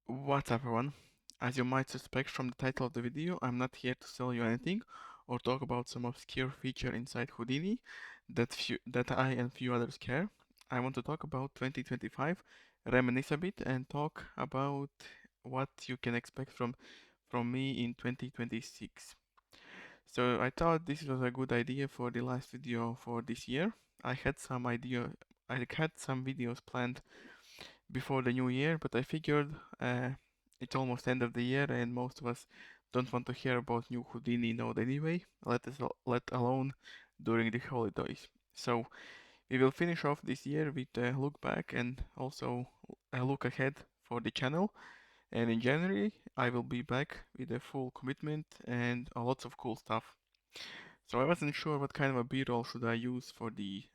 What's up everyone? As you might suspect from the title of the video, I'm not here to sell you anything or talk about some obscure feature inside Houdini that I and few others care. I want to talk about 2025, reminisce a bit and talk about what you can expect from me in 2026. So I thought this was a good idea for the last video for this year. I had some idea I had some videos planned before the new year, but I figured it's almost end of the year and most of us don't want to hear about new Houdini node anyway, let alone during the holidays. So we will finish off this year with a look back and also a look ahead for the channel. And in January, I will be back with a full commitment and a lots of cool stuff. So I wasn't sure what kind of a B-roll should I use for the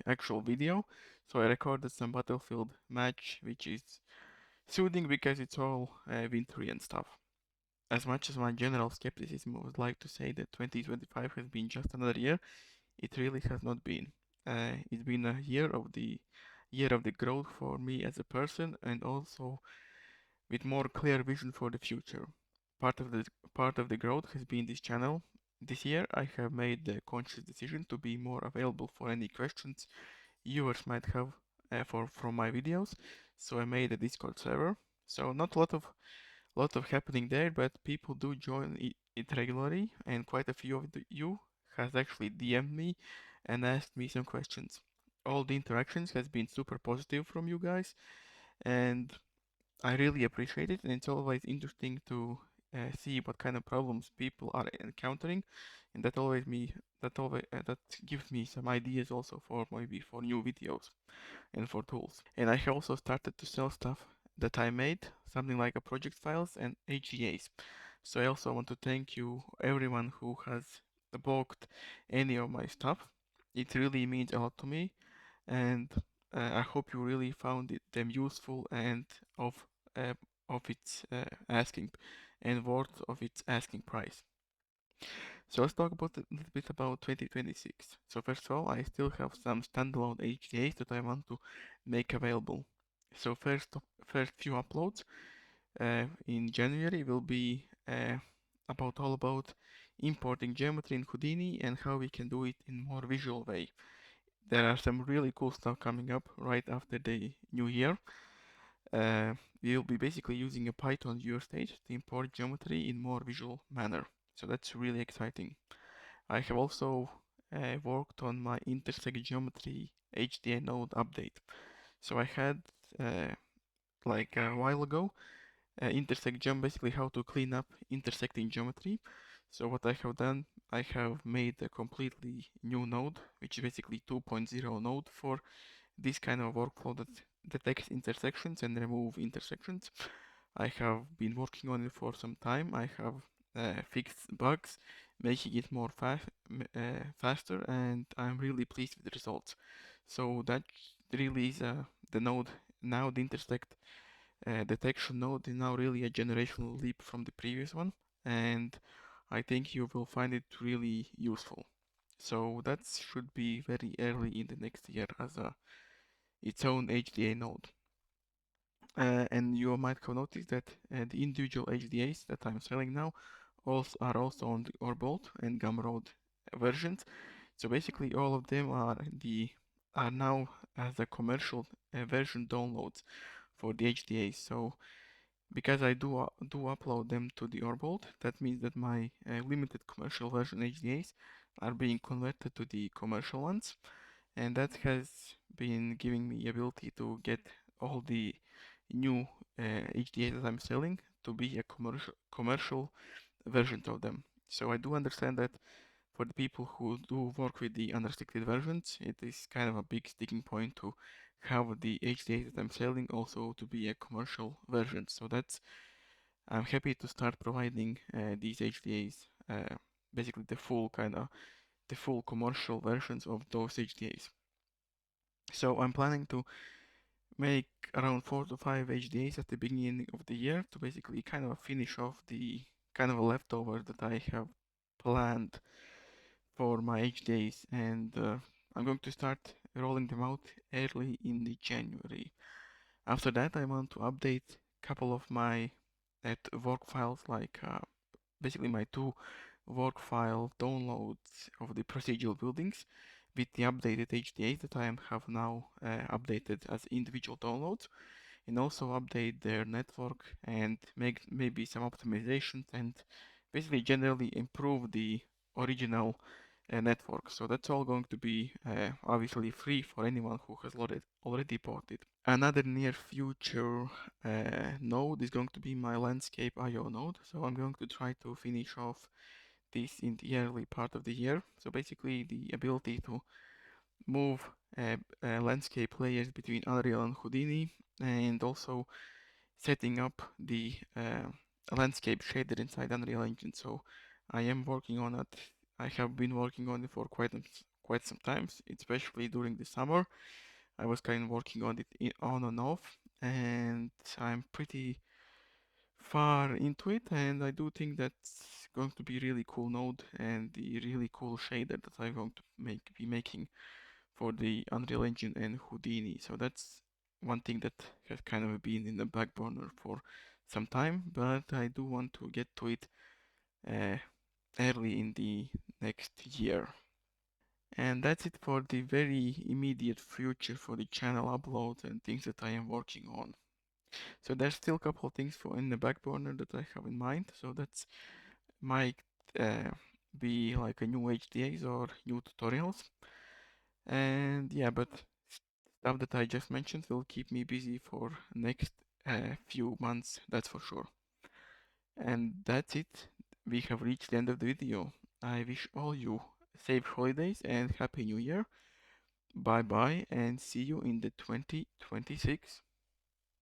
actual video. So I recorded some Battlefield match, which is soothing because it's all wintry and stuff. As much as my general skepticism would like to say that 2025 has been just another year, it really has not been. It's been a year of the growth for me as a person and also with more clear vision for the future. Part of the part of the growth has been this channel. This year I have made the conscious decision to be more available for any questions viewers might have for from my videos. So I made a Discord server. So not a lot of happening there, but people do join it regularly, and quite a few of you has actually DM'd me and asked me some questions. All the interactions has been super positive from you guys, and I really appreciate it, and it's always interesting to see what kind of problems people are encountering, and that gives me some ideas also for maybe for new videos and for tools. And I have also started to sell stuff that I made, something like a project files and HDAs. So I also want to thank you everyone who has bought any of my stuff. It really means a lot to me, and I hope you really found them useful and of uh, of its asking and worth of its asking price. So let's talk about a little bit about 2026. So first of all, I still have some standalone HDAs that I want to make available. So first few uploads in January will be all about importing geometry in Houdini and how we can do it in more visual way. There are some really cool stuff coming up right after the new year. We'll be basically using a Python viewer stage to import geometry in more visual manner. So that's really exciting. I have also worked on my intersect geometry HDA node update. So I had uh, like a while ago intersect gem, basically how to clean up intersecting geometry. So what I have done, I have made a completely new node, which is basically 2.0 node for this kind of workflow that detects intersections and remove intersections. I have been working on it for some time. I have fixed bugs, making it more faster, and I'm really pleased with the results. So that really is the node now. The intersect detection node is now really a generational leap from the previous one, and I think you will find it really useful. So that should be very early in the next year as its own HDA node. And you might have noticed that the individual HDAs that I'm selling now are also on the Orbolt and Gumroad versions. So basically all of them are now as a commercial version downloads for the HDAs. So because I do upload them to the Orbolt, that means that my limited commercial version HDAs are being converted to the commercial ones, and that has been giving me ability to get all the new HDAs that I'm selling to be a commercial versions of them. So I do understand that for the people who do work with the unrestricted versions, it is kind of a big sticking point to have the HDAs that I'm selling also to be a commercial version. So I'm happy to start providing these HDAs, basically the full commercial versions of those HDAs. So I'm planning to make around 4 to 5 HDAs at the beginning of the year to basically kind of finish off the kind of a leftover that I have planned for my HDAs, and I'm going to start rolling them out early in the January. After that, I want to update a couple of my work files, like basically my two work file downloads of the procedural buildings with the updated HDAs that I have now updated as individual downloads, and also update their network and make maybe some optimizations and basically generally improve the original network. So that's all going to be obviously free for anyone who has already bought it. Another near future node is going to be my landscape IO node. So I'm going to try to finish off this in the early part of the year. So basically the ability to move landscape layers between Unreal and Houdini, and also setting up the landscape shader inside Unreal Engine. So I am working on it. I have been working on it for quite some time, especially during the summer. I was kind of working on it on and off, and I'm pretty far into it, and I do think that's going to be really cool node and the really cool shader that I'm going to be making for the Unreal Engine and Houdini. So that's one thing that has kind of been in the back burner for some time, but I do want to get to it uh, early in the next year. And that's it for the very immediate future for the channel uploads and things that I am working on. So there's still a couple of things for in the back burner that I have in mind. So that's might uh, be like a new HDAs or new tutorials. And yeah, but stuff that I just mentioned will keep me busy for next few months, that's for sure. And that's it. We have reached the end of the video. I wish all you safe holidays and happy new year. Bye bye and see you in the 2026.